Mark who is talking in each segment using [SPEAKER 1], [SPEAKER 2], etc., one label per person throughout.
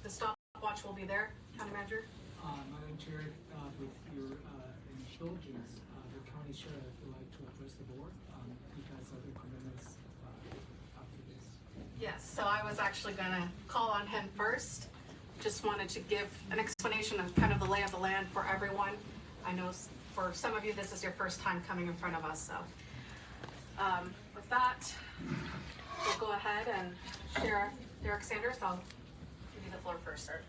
[SPEAKER 1] The stopwatch will be there, County Manager.
[SPEAKER 2] Madam Chair, with your indulgence, the county sheriff would like to address the board because of the commitments after this.
[SPEAKER 1] Yes, so I was actually going to call on him first. Just wanted to give an explanation of kind of the lay of the land for everyone. I know for some of you this is your first time coming in front of us, so with that, we'll go ahead and Sheriff Derek Sanders, I'll give you the floor first, sir.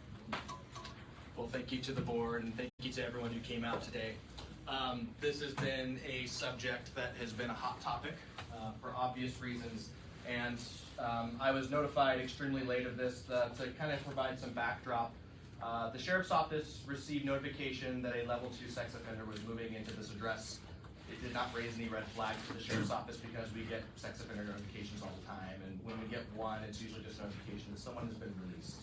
[SPEAKER 3] Well, thank you to the board and thank you to everyone who came out today. This has been a subject that has been a hot topic for obvious reasons, and I was notified extremely late of this to kind of provide some backdrop. The Sheriff's Office received notification that a level 2 sex offender was moving into this address. It did not raise any red flags to the Sheriff's Office because we get sex offender notifications all the time, and when we get one, it's usually just notification that someone has been released.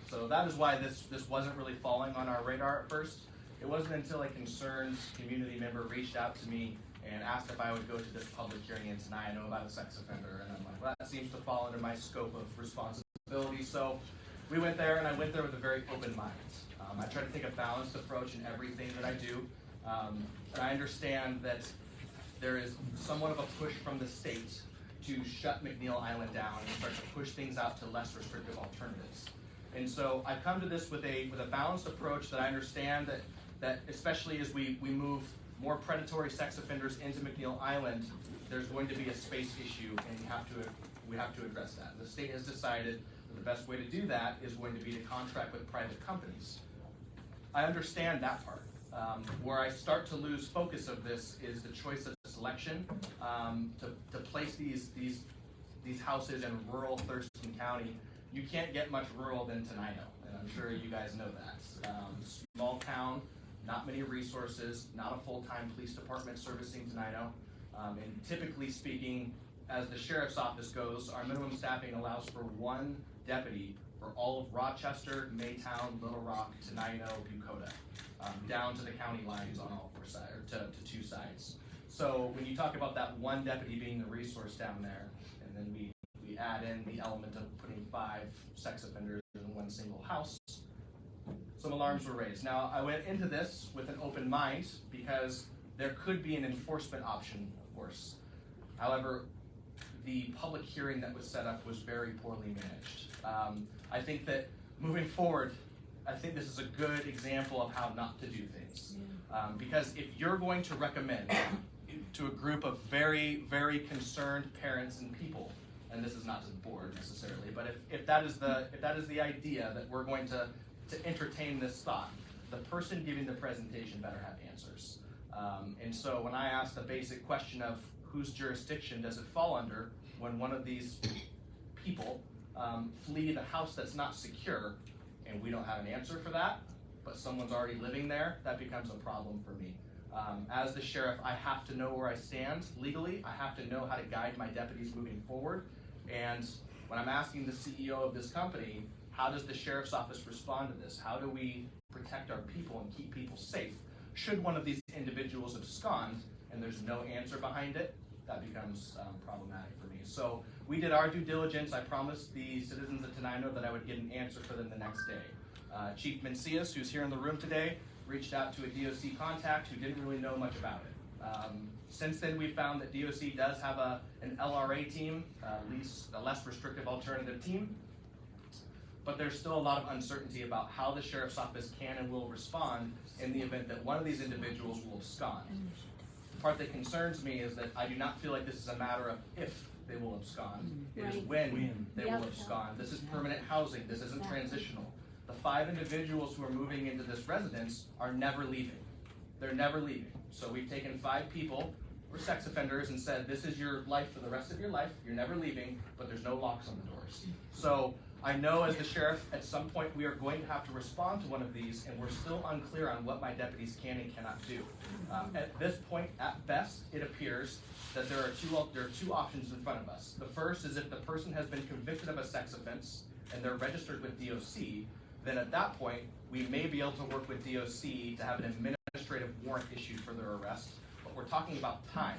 [SPEAKER 3] So that is why this wasn't really falling on our radar at first. It wasn't until a concerned community member reached out to me and asked if I would go to this public hearing in Tenino about a sex offender, and I'm like, well, that seems to fall under my scope of responsibility. So we went there, and I went there with a very open mind. I try to take a balanced approach in everything that I do, and I understand that there is somewhat of a push from the state to shut McNeil Island down and start to push things out to less restrictive alternatives. And so I come to this with a balanced approach that I understand that especially as we move more predatory sex offenders into McNeil Island, there's going to be a space issue, and we have to address that. The state has decided that the best way to do that is going to be to contract with private companies. I understand that part. Where I start to lose focus of this is the choice of selection to place these houses in rural Thurston County. You can't get much rural than Tenino, and I'm sure you guys know that. Small town, not many resources, not a full-time police department servicing Tenino, and typically speaking, as the Sheriff's Office goes, our minimum staffing allows for one deputy for all of Rochester, Maytown, Little Rock, Tenino, Bucota, down to the county lines on all four sides, or to two sides. So when you talk about that one deputy being the resource down there, and then we add in the element of putting 5 sex offenders in one single house, some alarms were raised. Now, I went into this with an open mind because there could be an enforcement option, of course. However, the public hearing that was set up was very poorly managed. I think that moving forward, I think this is a good example of how not to do things. Because if you're going to recommend to a group of very, very concerned parents and people, and this is not to the board necessarily, but if that is the idea that we're going to entertain this thought, the person giving the presentation better have answers. And so when I asked the basic question of whose jurisdiction does it fall under when one of these people flee the house that's not secure, and we don't have an answer for that, but someone's already living there, that becomes a problem for me. As the sheriff, I have to know where I stand legally. I have to know how to guide my deputies moving forward. And when I'm asking the CEO of this company, how does the Sheriff's Office respond to this? How do we protect our people and keep people safe? Should one of these individuals abscond and there's no answer behind it, that becomes problematic for me. So we did our due diligence. I promised the citizens of Tenino that I would get an answer for them the next day. Chief Mencius, who's here in the room today, reached out to a DOC contact who didn't really know much about it. Since then, we found that DOC does have an LRA team, at least a less restrictive alternative team, but there's still a lot of uncertainty about how the Sheriff's Office can and will respond in the event that one of these individuals will abscond. The part that concerns me is that I do not feel like this is a matter of if they will abscond, it is when they will abscond. This is permanent housing, this isn't transitional. The 5 individuals who are moving into this residence are never leaving. They're never leaving. So we've taken 5 people who are sex offenders and said, this is your life for the rest of your life, you're never leaving, but there's no locks on the doors. So I know as the sheriff, at some point we are going to have to respond to one of these, and we're still unclear on what my deputies can and cannot do. At this point, at best, it appears that there are two options in front of us. The first is if the person has been convicted of a sex offense and they're registered with DOC, then at that point, we may be able to work with DOC to have an administrative warrant issued for their arrest. But we're talking about time.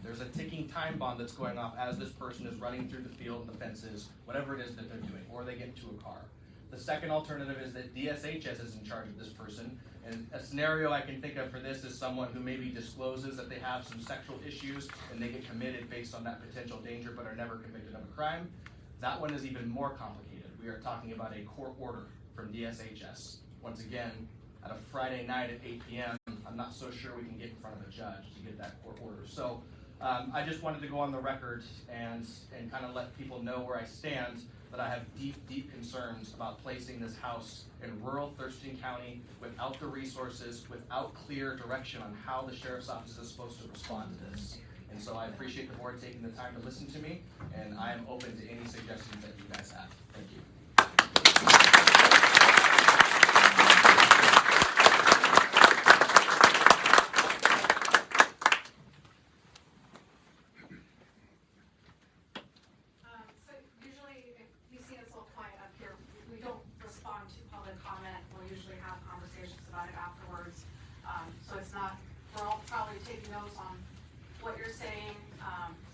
[SPEAKER 3] There's a ticking time bomb that's going off as this person is running through the field and the fences, whatever it is that they're doing, or they get into a car. The second alternative is that DSHS is in charge of this person. And a scenario I can think of for this is someone who maybe discloses that they have some sexual issues and they get committed based on that potential danger but are never convicted of a crime. That one is even more complicated. We are talking about a court order from DSHS. Once again, at a Friday night at 8 p.m., I'm not so sure we can get in front of a judge to get that court order. So I just wanted to go on the record and kind of let people know where I stand, that I have deep concerns about placing this house in rural Thurston County without the resources, without clear direction on how the sheriff's office is supposed to respond to this. And so I appreciate the board taking the time to listen to me, and I am open to any suggestions that you guys have. Thank you.
[SPEAKER 1] So usually, if you see us a little quiet up here, we don't respond to public comment. We'll usually have conversations about it afterwards. So it's not, we're all probably taking notes on what you're saying.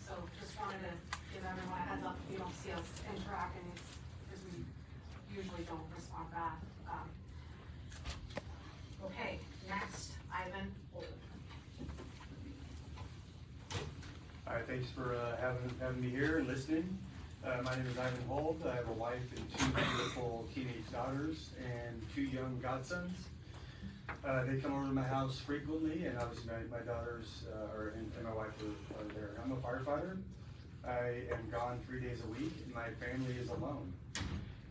[SPEAKER 1] So just wanted to give everyone a heads up if you don't see us interacting, it's because we usually don't respond back. Okay, next, Ivan.
[SPEAKER 4] All right, thanks for having me here and listening. My name is Ivan Holt. I have a wife and two beautiful teenage daughters and two young godsons. They come over to my house frequently, and obviously my daughters and my wife are there. I'm a firefighter. I am gone 3 days a week, and my family is alone.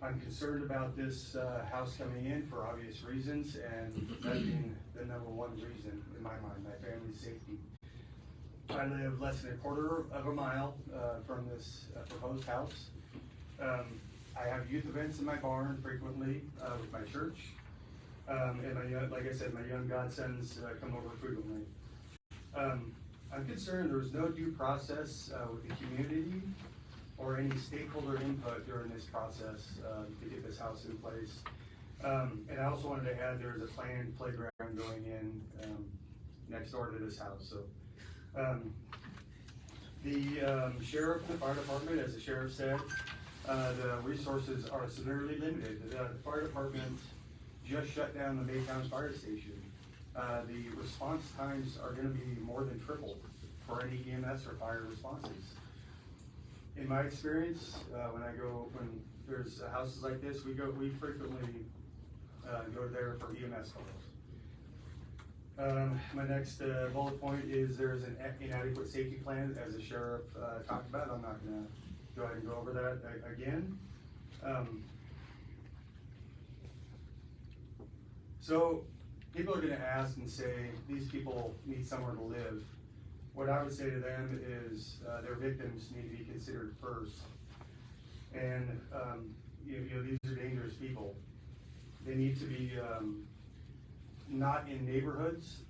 [SPEAKER 4] I'm concerned about this house coming in for obvious reasons, and that being the number one reason in my mind, my family's safety. I live less than a quarter of a mile from this proposed house. I have youth events in my barn frequently with my church. And like I said, my young godsons come over frequently. I'm concerned there's no due process with the community or any stakeholder input during this process to get this house in place. And I also wanted to add there's a planned playground going in next door to this house. So the sheriff, the fire department, as the sheriff said, the resources are severely limited. The fire department just shut down the Maytown fire station. The response times are going to be more than triple for any EMS or fire responses. In my experience, when there's houses like this, we frequently go there for EMS calls. My next bullet point is there's an inadequate safety plan, as the sheriff talked about. I'm not going to go ahead and go over that again. So people are going to ask and say, these people need somewhere to live. What I would say to them is their victims need to be considered first. And these are dangerous people. They need to be not in neighborhoods,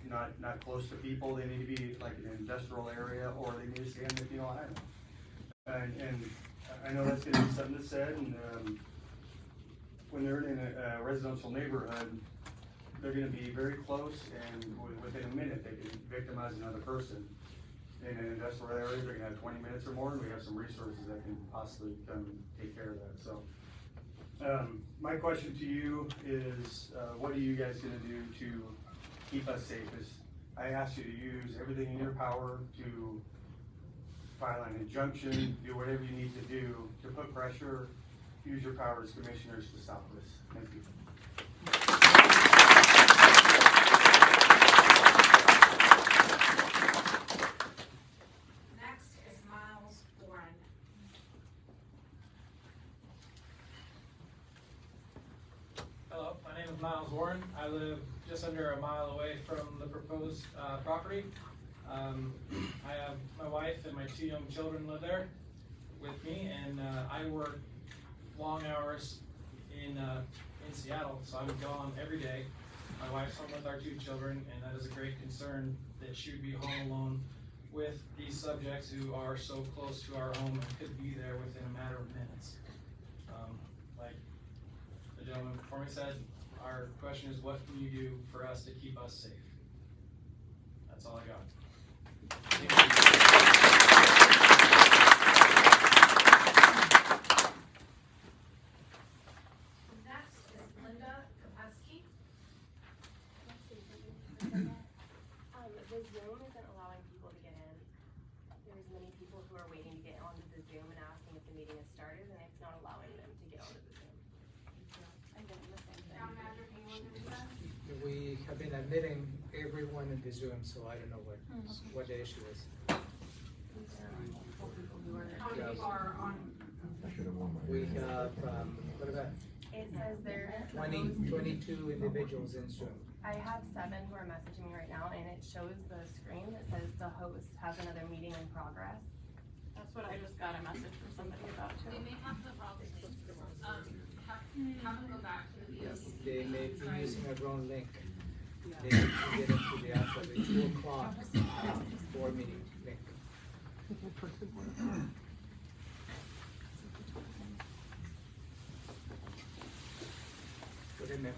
[SPEAKER 4] not close to people. They need to be like in an industrial area, or they need to stay on the island. And I know that's going to be something that's said, and when they're in a residential neighborhood, they're going to be very close, and within a minute they can victimize another person. In an industrial area, they're going to have 20 minutes or more, and we have some resources that can possibly come and take care of that. So my question to you is, what are you guys going to do to keep us safe? I ask you to use everything in your power to file an injunction, do whatever you need to do to put pressure, use your power as commissioners to stop this. Thank you.
[SPEAKER 1] Next is Miles Warren.
[SPEAKER 5] Hello, my name is Miles Warren. I live just under a mile away from the proposed property. I have my wife and my two young children live there with me, and I work long hours in Seattle, so I'm gone every day. My wife's home with our two children, and that is a great concern that she would be home alone with these subjects who are so close to our home and could be there within a matter of minutes. Like the gentleman before me said, our question is, what can you do for us to keep us safe? That's all I got.
[SPEAKER 2] been admitting everyone in the Zoom, so I don't know what the issue is.
[SPEAKER 1] How many people are on?
[SPEAKER 2] We have, what about
[SPEAKER 6] It says there.
[SPEAKER 2] 22 individuals in Zoom?
[SPEAKER 6] I have 7 who are messaging me right now, and it shows the screen that says the host has another meeting in progress.
[SPEAKER 7] That's what I just got a message from somebody about too.
[SPEAKER 8] They may have the wrong link. Have them go back to the
[SPEAKER 2] Yes,
[SPEAKER 8] VOC.
[SPEAKER 2] they may be using a wrong link. They need to get into the actual 2 o'clock board meeting link. Good evening.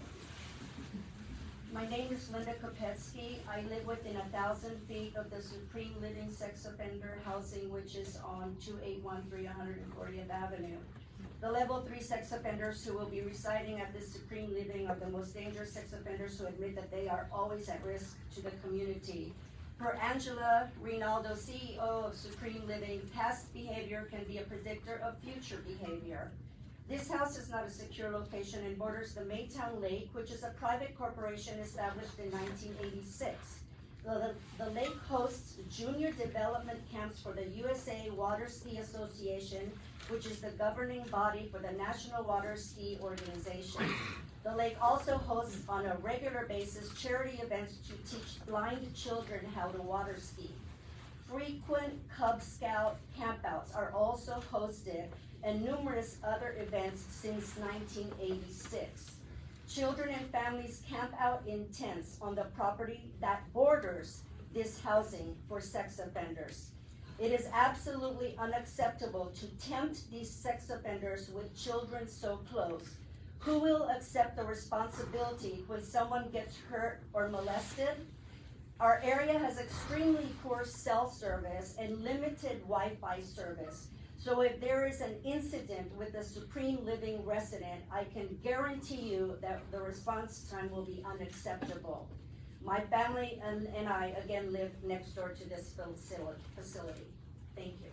[SPEAKER 9] My name is Linda Kopetsky. I live within 1,000 feet of the Supreme Living Sex Offender Housing, which is on 2813 140th Avenue. The level 3 sex offenders who will be residing at this Supreme Living are the most dangerous sex offenders who admit that they are always at risk to the community. For Angela Rinaldo, CEO of Supreme Living, past behavior can be a predictor of future behavior. This house is not a secure location and borders the Maytown Lake, which is a private corporation established in 1986. The lake hosts junior development camps for the USA Water Ski Association, which is the governing body for the National Water Ski Organization. The lake also hosts on a regular basis charity events to teach blind children how to water ski. Frequent Cub Scout campouts are also hosted and numerous other events since 1986. Children and families camp out in tents on the property that borders this housing for sex offenders. It is absolutely unacceptable to tempt these sex offenders with children so close. Who will accept the responsibility when someone gets hurt or molested? Our area has extremely poor cell service and limited Wi-Fi service. So if there is an incident with a Supreme Living resident, I can guarantee you that the response time will be unacceptable. My family and I, again, live next door to this facility. Thank you.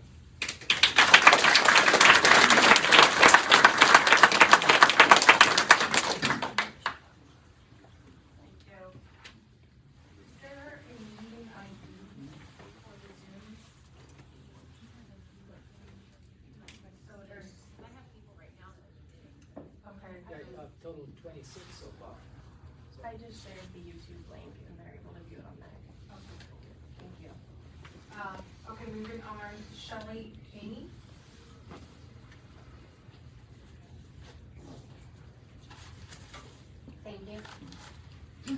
[SPEAKER 2] Total 26 so far. So
[SPEAKER 6] I just shared the YouTube link, and they're able to view it on there. Thank you.
[SPEAKER 1] Okay, moving on, Shelley Haney.
[SPEAKER 10] Thank you.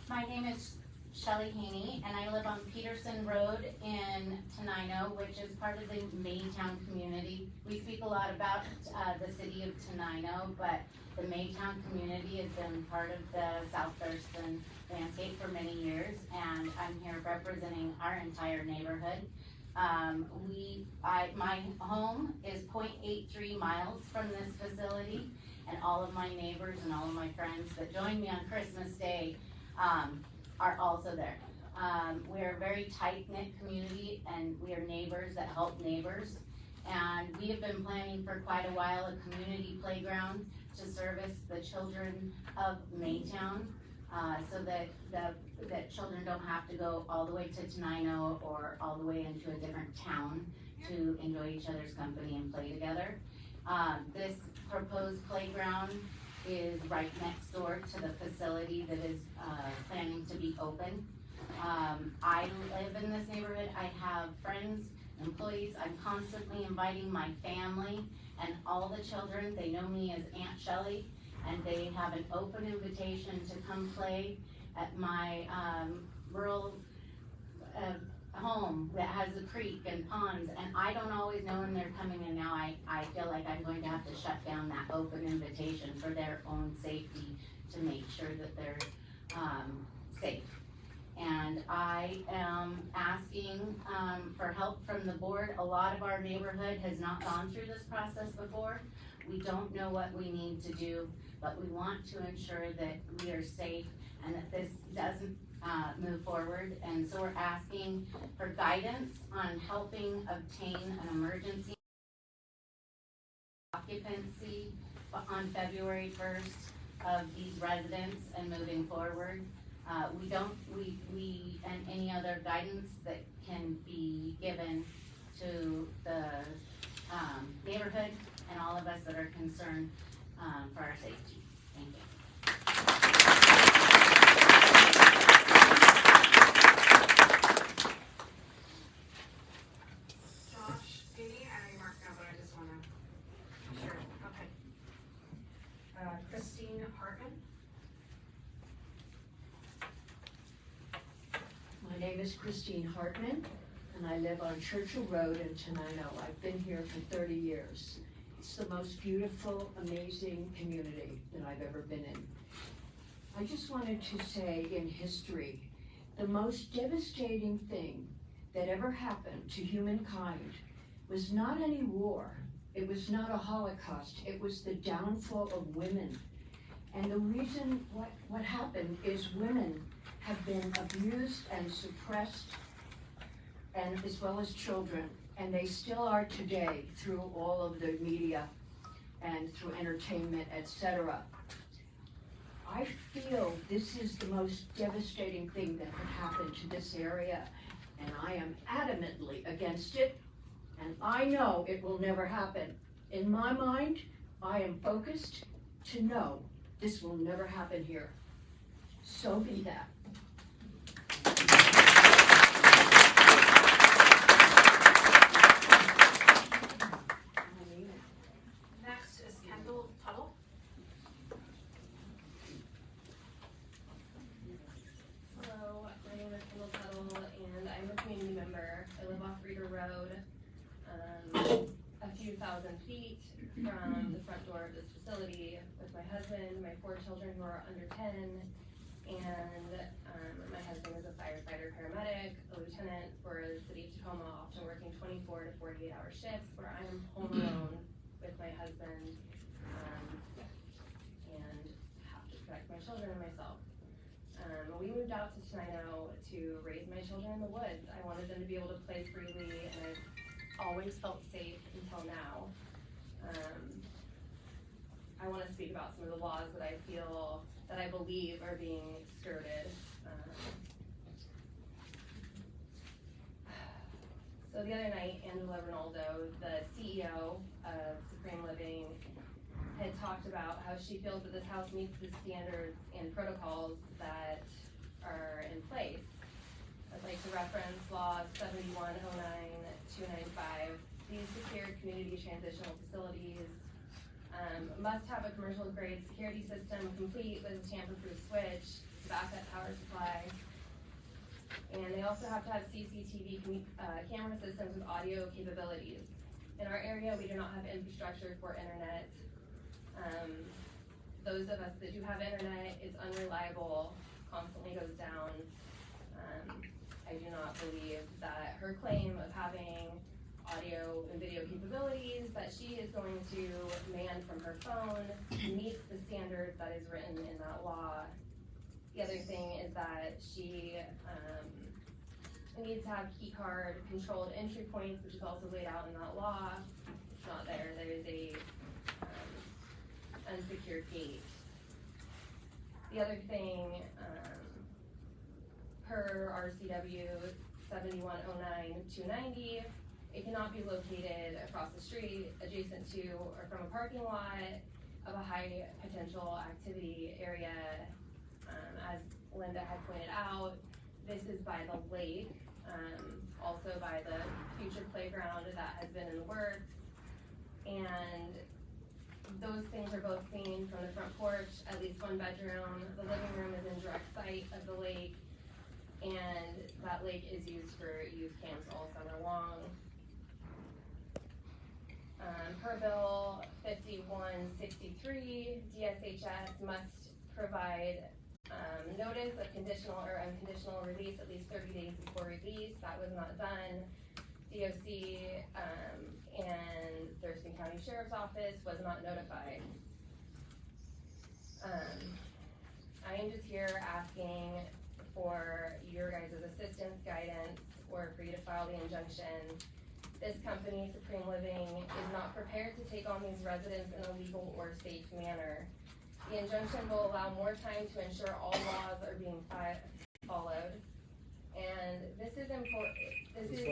[SPEAKER 10] My name is Shelley Haney, and I live on Peterson Road in Tenino, which is part of the Maytown community. We speak a lot about the city of Tenino, but the Maytown community has been part of the South Thurston landscape for many years, and I'm here representing our entire neighborhood. My home is 0.83 miles from this facility, and all of my neighbors and all of my friends that join me on Christmas Day are also there. We're a very tight-knit community, and we are neighbors that help neighbors. And we have been planning for quite a while a community playground to service the children of Maytown, so that children don't have to go all the way to Tenino or all the way into a different town to enjoy each other's company and play together. This proposed playground is right next door to the facility that is planning to be open. I live in this neighborhood. I have friends, employees. I'm constantly inviting my family and all the children. They know me as Aunt Shelley, and they have an open invitation to come play at my rural home that has a creek and ponds, and I don't always know when they're coming, and now I feel like I'm going to have to shut down that open invitation for their own safety to make sure that they're safe. And I am asking for help from the board. A lot of our neighborhood has not gone through this process before. We don't know what we need to do, but we want to ensure that we are safe and that this doesn't move forward. And so we're asking for guidance on helping obtain an emergency occupancy on February 1st of these residents and moving forward. And any other guidance that can be given to the neighborhood and all of us that are concerned for our safety. Thank you.
[SPEAKER 1] Josh, Amy, I know you marked out, but I just want to. Sure. Okay. Christine Hartman.
[SPEAKER 11] My name is Christine Hartman, and I live on Churchill Road in Tenino. I've been here for 30 years. It's the most beautiful, amazing community that I've ever been in. I just wanted to say in history, the most devastating thing that ever happened to humankind was not any war. It was not a Holocaust. It was the downfall of women. And the reason what happened is women have been abused and suppressed, and as well as children, and they still are today through all of the media and through entertainment, etc. I feel this is the most devastating thing that could happen to this area, and I am adamantly against it, and I know it will never happen. In my mind, I am focused to know this will never happen here. So be that.
[SPEAKER 1] Next is Kendall Tuttle.
[SPEAKER 6] Hello, my name is Kendall Tuttle, and I'm a community member. I live off Reeder Road, a few thousand feet from the front door of this facility with my husband, my 4 children who are under 10, and my husband is a firefighter paramedic, a lieutenant for the city of Tacoma, often working 24 to 48 hour shifts where I am home alone with my husband and have to protect my children and myself. We moved out to Tenino to raise my children in the woods. I wanted them to be able to play freely, and I've always felt safe until now. I want to speak about some of the laws that I believe are being skirted. So the other night, Angela Rinaldo, the CEO of Supreme Living, had talked about how she feels that this house meets the standards and protocols that are in place. I'd like to reference Law 7109-295. These secured community transitional facilities must have a commercial grade security system complete with a tamper-proof switch, backup power supply, and they also have to have CCTV camera systems with audio capabilities. In our area, we do not have infrastructure for internet. Those of us that do have internet, it's unreliable, constantly goes down. I do not believe that her claim of having audio and video capabilities that she is going to man from her phone meets the standard that is written in that law. The other thing is that she needs to have key card controlled entry points, which is also laid out in that law. It's not there. There is a unsecured gate. The other thing, per RCW 7109-290, it cannot be located across the street, adjacent to, or from a parking lot of a high potential activity area. As Linda had pointed out, this is by the lake, also by the future playground that has been in the works. And those things are both seen from the front porch, at least one bedroom. The living room is in direct sight of the lake, and that lake is used for youth camps all summer long. Per Bill 5163, DSHS must provide notice of conditional or unconditional release at least 30 days before release. That was not done. DOC and Thurston County Sheriff's Office was not notified. I am just here asking for your guys' assistance, guidance, or for you to file the injunction. This company, Supreme Living, is not prepared to take on these residents in a legal or safe manner. The injunction will allow more time to ensure all laws are being followed. And this is important. This is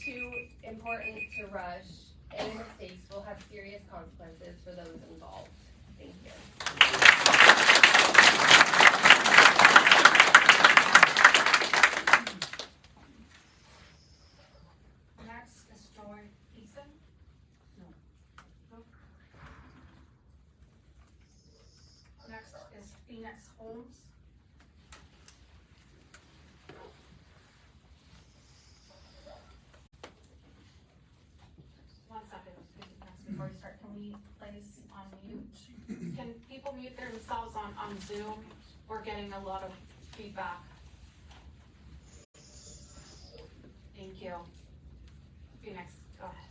[SPEAKER 6] too important to rush. Any mistakes will have serious consequences for those involved. Thank you.
[SPEAKER 1] Next is Joy Eason. Next is Phoenix Holmes. One second, before we start, can we place on mute? Can people mute themselves on Zoom? We're getting a lot of feedback. Thank you. Phoenix, go ahead.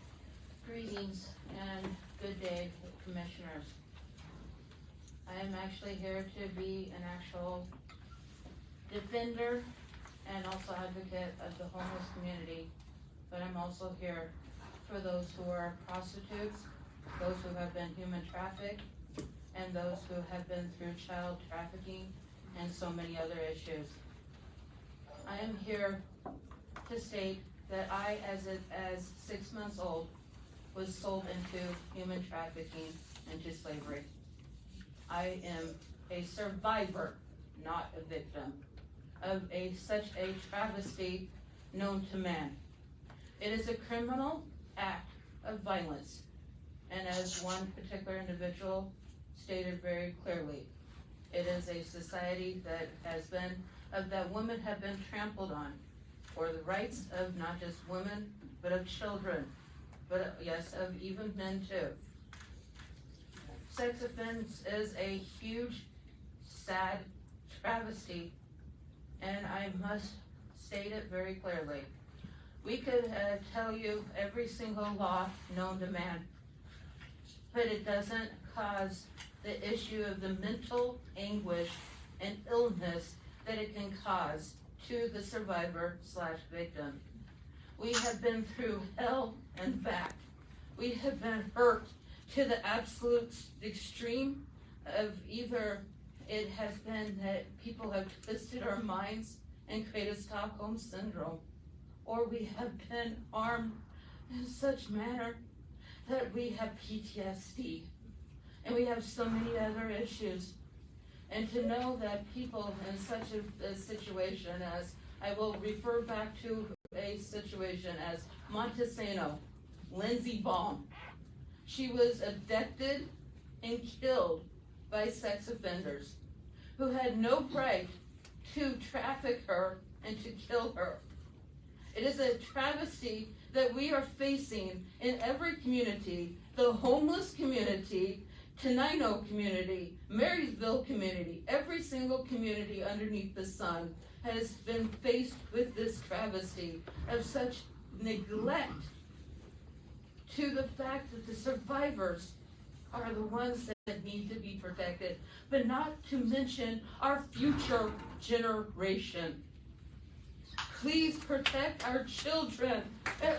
[SPEAKER 12] Greetings and good day, Commissioners. I am actually here to be an actual defender and also advocate of the homeless community, but I'm also here for those who are prostitutes, those who have been human trafficked, and those who have been through child trafficking and so many other issues. I am here to state that I, as 6 months old, was sold into human trafficking, into slavery. I am a survivor, not a victim, of such a travesty known to man. It is a criminal act of violence, and as one particular individual stated very clearly, it is a society that has been, that women have been trampled on for the rights of not just women, but of children, but yes, of even men too. Sex offense is a huge, sad travesty, and I must state it very clearly. We could tell you every single law known to man, but it doesn't cause the issue of the mental anguish and illness that it can cause to the survivor/victim. We have been through hell and back. We have been hurt to the absolute extreme of either it has been that people have twisted our minds and created Stockholm Syndrome, or we have been harmed in such manner that we have PTSD, and we have so many other issues. And to know that people in such a situation as, I will refer back to a situation as Montesano, Lindsay Baum. She was abducted and killed by sex offenders who had no right to traffic her and to kill her. It is a travesty that we are facing in every community, the homeless community, Tenino community, Marysville community, every single community underneath the sun has been faced with this travesty of such neglect to the fact that the survivors are the ones that need to be protected, but not to mention our future generation. Please protect our children at